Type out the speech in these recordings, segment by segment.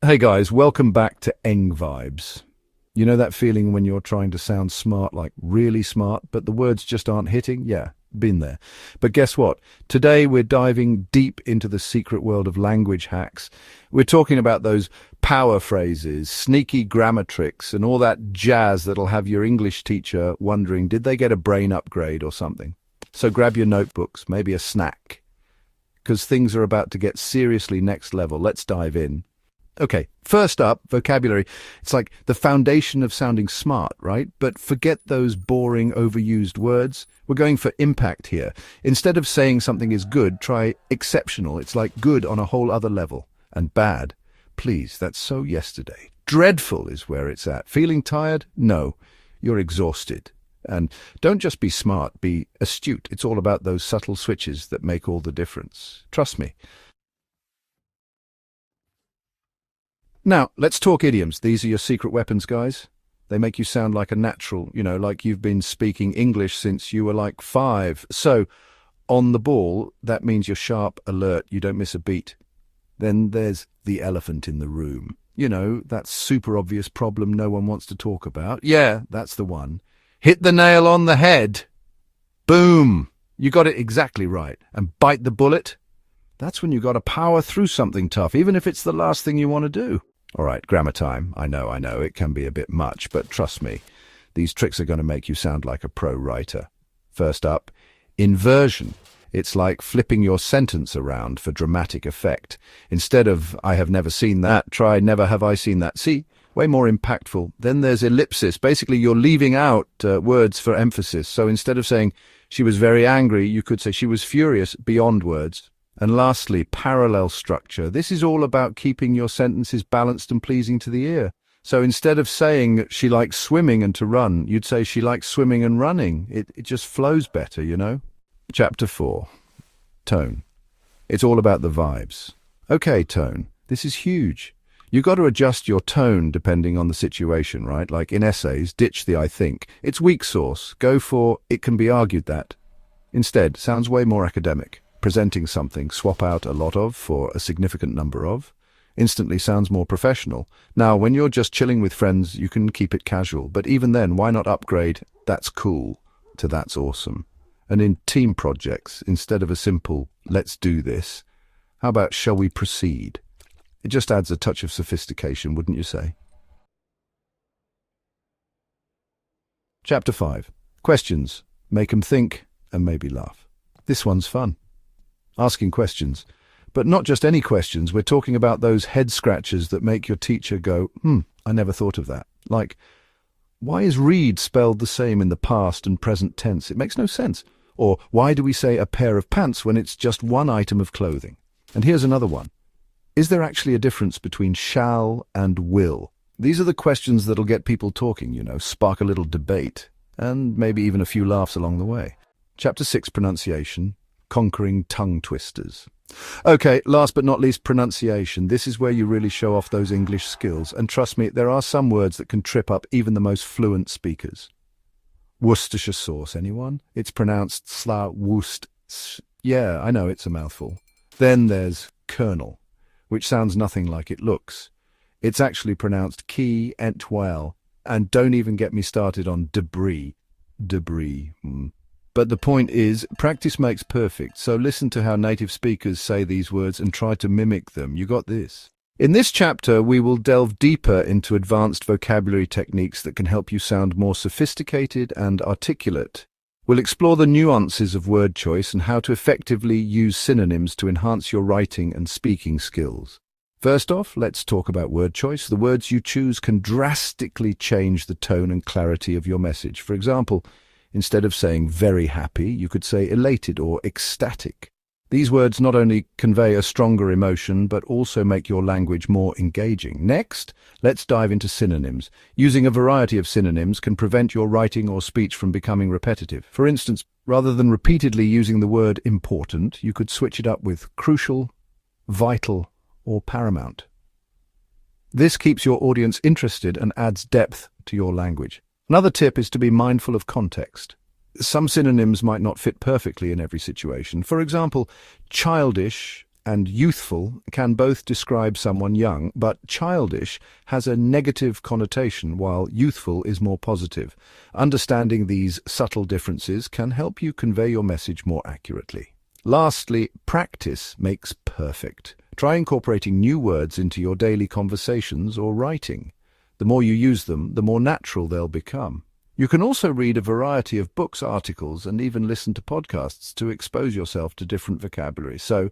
Hey guys, welcome back to EngVibes. You know that feeling when you're trying to sound smart, like really smart, but the words just aren't hitting? Yeah, been there. But guess what? Today we're diving deep into the secret world of language hacks. We're talking about those power phrases, sneaky grammar tricks, and all that jazz that'll have your English teacher wondering, did they get a brain upgrade or something? So grab your notebooks, maybe a snack, because things are about to get seriously next level. Let's dive in. Okay, first up, vocabulary. It's like the foundation of sounding smart, right? But forget those boring, overused words. We're going for impact here. Instead of saying something is good, try exceptional. It's like good on a whole other level. And bad. Please, that's so yesterday. Dreadful is where it's at. Feeling tired? No, you're exhausted. And don't just be smart, be astute. It's all about those subtle switches that make all the difference. Trust me. Now, let's talk idioms. These are your secret weapons, guys. They make you sound like a natural, like you've been speaking English since you were like 5. So, on the ball, that means you're sharp, alert, you don't miss a beat. Then there's the elephant in the room. That super obvious problem no one wants to talk about. Yeah, that's the one. Hit the nail on the head. Boom! You got it exactly right. And bite the bullet? That's when you got to power through something tough, even if it's the last thing you want to do. All right, grammar time. I know, it can be a bit much, but trust me, these tricks are going to make you sound like a pro writer. First up, inversion. It's like flipping your sentence around for dramatic effect. Instead of, I have never seen that, try, never have I seen that. See, way more impactful. Then there's ellipsis. Basically, you're leaving out words for emphasis. So instead of saying, she was very angry, you could say, she was furious, beyond words. And lastly, parallel structure. This is all about keeping your sentences balanced and pleasing to the ear. So instead of saying she likes swimming and to run, you'd say she likes swimming and running. It just flows better. Chapter 4. Tone. It's all about the vibes. Okay, tone. This is huge. You've got to adjust your tone depending on the situation, right? Like in essays, ditch the I think. It's weak sauce. Go for it can be argued that. Instead, sounds way more academic. Presenting something, swap out a lot of for a significant number of, instantly sounds more professional. Now, when you're just chilling with friends, you can keep it casual, but even then, why not upgrade "that's cool" to "that's awesome"? And in team projects, instead of a simple "let's do this," how about "shall we proceed"? It just adds a touch of sophistication, wouldn't you say? Chapter 5. Questions. Make 'em think and maybe laugh. This one's fun. Asking questions. But not just any questions, we're talking about those head scratchers that make your teacher go, I never thought of that. Like, why is read spelled the same in the past and present tense? It makes no sense. Or why do we say a pair of pants when it's just one item of clothing? And here's another one. Is there actually a difference between shall and will? These are the questions that'll get people talking, spark a little debate, and maybe even a few laughs along the way. Chapter 6, pronunciation. Conquering tongue twisters. Okay, last but not least, pronunciation. This is where you really show off those English skills. And trust me, there are some words that can trip up even the most fluent speakers. Worcestershire sauce, anyone? It's pronounced Worcest. Yeah, I know, it's a mouthful. Then there's kernel, which sounds nothing like it looks. It's actually pronounced key entwell. And don't even get me started on debris. Debris. But the point is, practice makes perfect, so listen to how native speakers say these words and try to mimic them. You got this. In this chapter, we will delve deeper into advanced vocabulary techniques that can help you sound more sophisticated and articulate. We'll explore the nuances of word choice and how to effectively use synonyms to enhance your writing and speaking skills. First off, let's talk about word choice. The words you choose can drastically change the tone and clarity of your message. For example, instead of saying very happy, you could say elated or ecstatic. These words not only convey a stronger emotion, but also make your language more engaging. Next, let's dive into synonyms. Using a variety of synonyms can prevent your writing or speech from becoming repetitive. For instance, rather than repeatedly using the word important, you could switch it up with crucial, vital, or paramount. This keeps your audience interested and adds depth to your language. Another tip is to be mindful of context. Some synonyms might not fit perfectly in every situation. For example, childish and youthful can both describe someone young, but childish has a negative connotation while youthful is more positive. Understanding these subtle differences can help you convey your message more accurately. Lastly, practice makes perfect. Try incorporating new words into your daily conversations or writing. The more you use them, the more natural they'll become. You can also read a variety of books, articles, and even listen to podcasts to expose yourself to different vocabulary. So,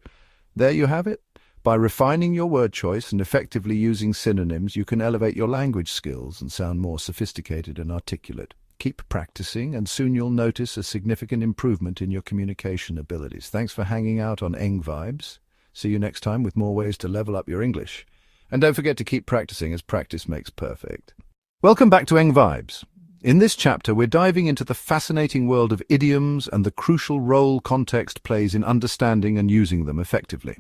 there you have it. By refining your word choice and effectively using synonyms, you can elevate your language skills and sound more sophisticated and articulate. Keep practicing, and soon you'll notice a significant improvement in your communication abilities. Thanks for hanging out on EngVibes. See you next time with more ways to level up your English. And don't forget to keep practicing, as practice makes perfect. Welcome back to EngVibes. In this chapter, we're diving into the fascinating world of idioms and the crucial role context plays in understanding and using them effectively.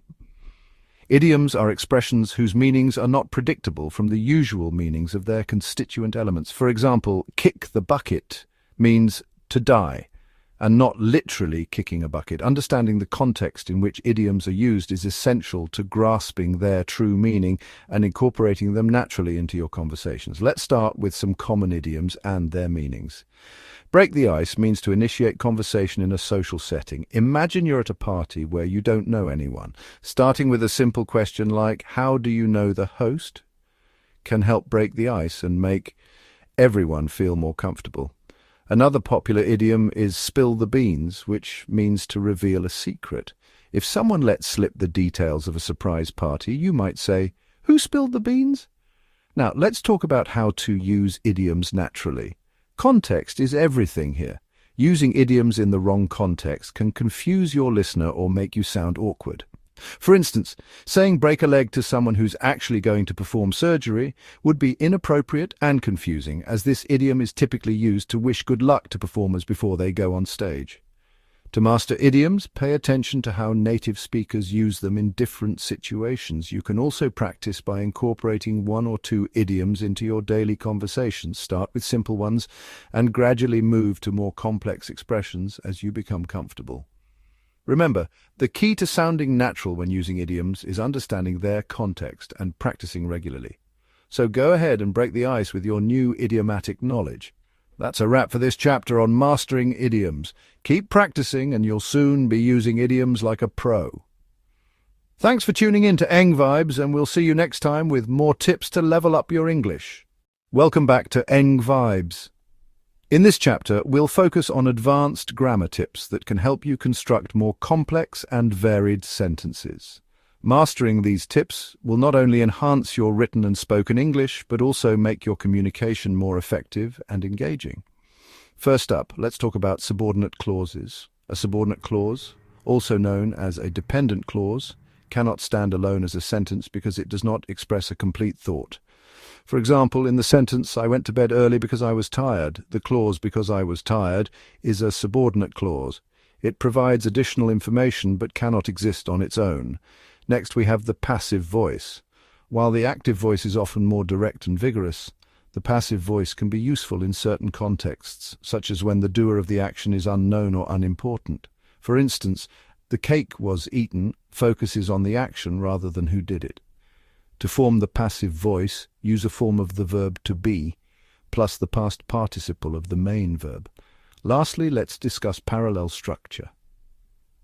Idioms are expressions whose meanings are not predictable from the usual meanings of their constituent elements. For example, kick the bucket means to die, and not literally kicking a bucket. Understanding the context in which idioms are used is essential to grasping their true meaning and incorporating them naturally into your conversations. Let's start with some common idioms and their meanings. Break the ice means to initiate conversation in a social setting. Imagine you're at a party where you don't know anyone. Starting with a simple question like, "How do you know the host?" can help break the ice and make everyone feel more comfortable. Another popular idiom is spill the beans, which means to reveal a secret. If someone lets slip the details of a surprise party, you might say, "Who spilled the beans?" Now, let's talk about how to use idioms naturally. Context is everything here. Using idioms in the wrong context can confuse your listener or make you sound awkward. For instance, saying break a leg to someone who's actually going to perform surgery would be inappropriate and confusing, as this idiom is typically used to wish good luck to performers before they go on stage. To master idioms, pay attention to how native speakers use them in different situations. You can also practice by incorporating one or two idioms into your daily conversations. Start with simple ones and gradually move to more complex expressions as you become comfortable. Remember, the key to sounding natural when using idioms is understanding their context and practicing regularly. So go ahead and break the ice with your new idiomatic knowledge. That's a wrap for this chapter on mastering idioms. Keep practicing and you'll soon be using idioms like a pro. Thanks for tuning in to EngVibes, and we'll see you next time with more tips to level up your English. Welcome back to EngVibes. In this chapter, we'll focus on advanced grammar tips that can help you construct more complex and varied sentences. Mastering these tips will not only enhance your written and spoken English, but also make your communication more effective and engaging. First up, let's talk about subordinate clauses. A subordinate clause, also known as a dependent clause, cannot stand alone as a sentence because it does not express a complete thought. For example, in the sentence, "I went to bed early because I was tired," the clause "because I was tired" is a subordinate clause. It provides additional information but cannot exist on its own. Next, we have the passive voice. While the active voice is often more direct and vigorous, the passive voice can be useful in certain contexts, such as when the doer of the action is unknown or unimportant. For instance, "The cake was eaten" focuses on the action rather than who did it. To form the passive voice, use a form of the verb to be, plus the past participle of the main verb. Lastly, let's discuss parallel structure.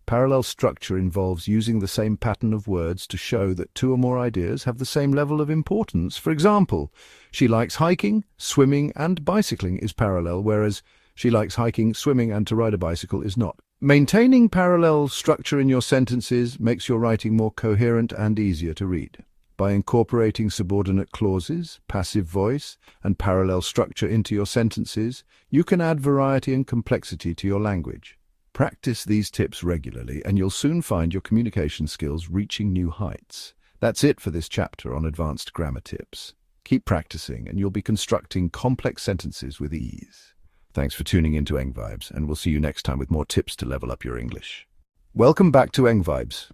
Parallel structure involves using the same pattern of words to show that two or more ideas have the same level of importance. For example, "She likes hiking, swimming, and bicycling" is parallel, whereas "she likes hiking, swimming, and to ride a bicycle" is not. Maintaining parallel structure in your sentences makes your writing more coherent and easier to read. By incorporating subordinate clauses, passive voice, and parallel structure into your sentences, you can add variety and complexity to your language. Practice these tips regularly, and you'll soon find your communication skills reaching new heights. That's it for this chapter on advanced grammar tips. Keep practicing, and you'll be constructing complex sentences with ease. Thanks for tuning in to EngVibes, and we'll see you next time with more tips to level up your English. Welcome back to EngVibes.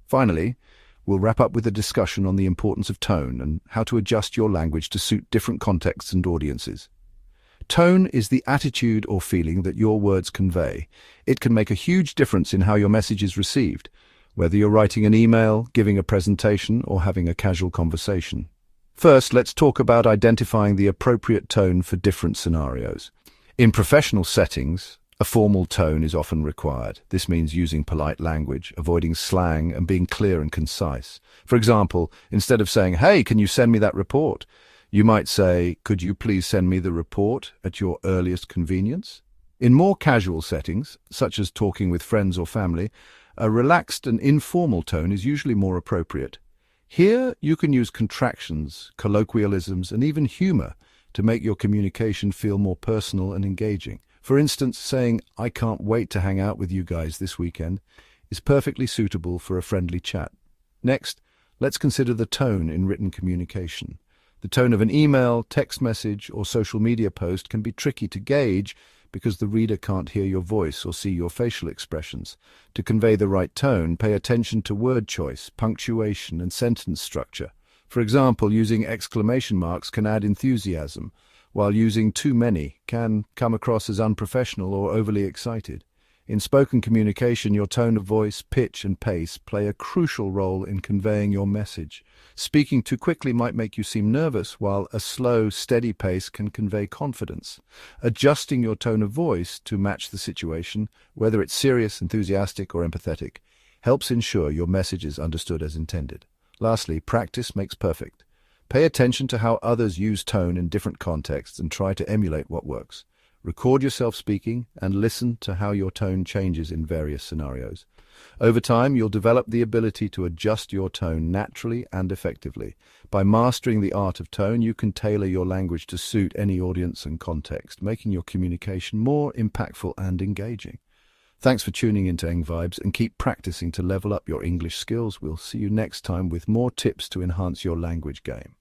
Finally, we'll wrap up with a discussion on the importance of tone and how to adjust your language to suit different contexts and audiences. Tone is the attitude or feeling that your words convey. It can make a huge difference in how your message is received. whether you're writing an email, giving a presentation, or having a casual conversation. First, let's talk about identifying the appropriate tone for different scenarios. In professional settings, a formal tone is often required. This means using polite language, avoiding slang, and being clear and concise. For example, instead of saying, "Hey, can you send me that report?" you might say, "Could you please send me the report at your earliest convenience?" In more casual settings, such as talking with friends or family, a relaxed and informal tone is usually more appropriate. Here, you can use contractions, colloquialisms, and even humor to make your communication feel more personal and engaging. For instance, saying, "I can't wait to hang out with you guys this weekend," is perfectly suitable for a friendly chat. Next, let's consider the tone in written communication. The tone of an email, text message, or social media post can be tricky to gauge because the reader can't hear your voice or see your facial expressions. To convey the right tone, pay attention to word choice, punctuation, and sentence structure. For example, using exclamation marks can add enthusiasm, while using too many can come across as unprofessional or overly excited. In spoken communication, your tone of voice, pitch, and pace play a crucial role in conveying your message. Speaking too quickly might make you seem nervous, while a slow, steady pace can convey confidence. Adjusting your tone of voice to match the situation, whether it's serious, enthusiastic, or empathetic, helps ensure your message is understood as intended. Lastly, practice makes perfect. Pay attention to how others use tone in different contexts and try to emulate what works. Record yourself speaking and listen to how your tone changes in various scenarios. Over time, you'll develop the ability to adjust your tone naturally and effectively. By mastering the art of tone, you can tailor your language to suit any audience and context, making your communication more impactful and engaging. Thanks for tuning into EngVibes, and keep practicing to level up your English skills. We'll see you next time with more tips to enhance your language game.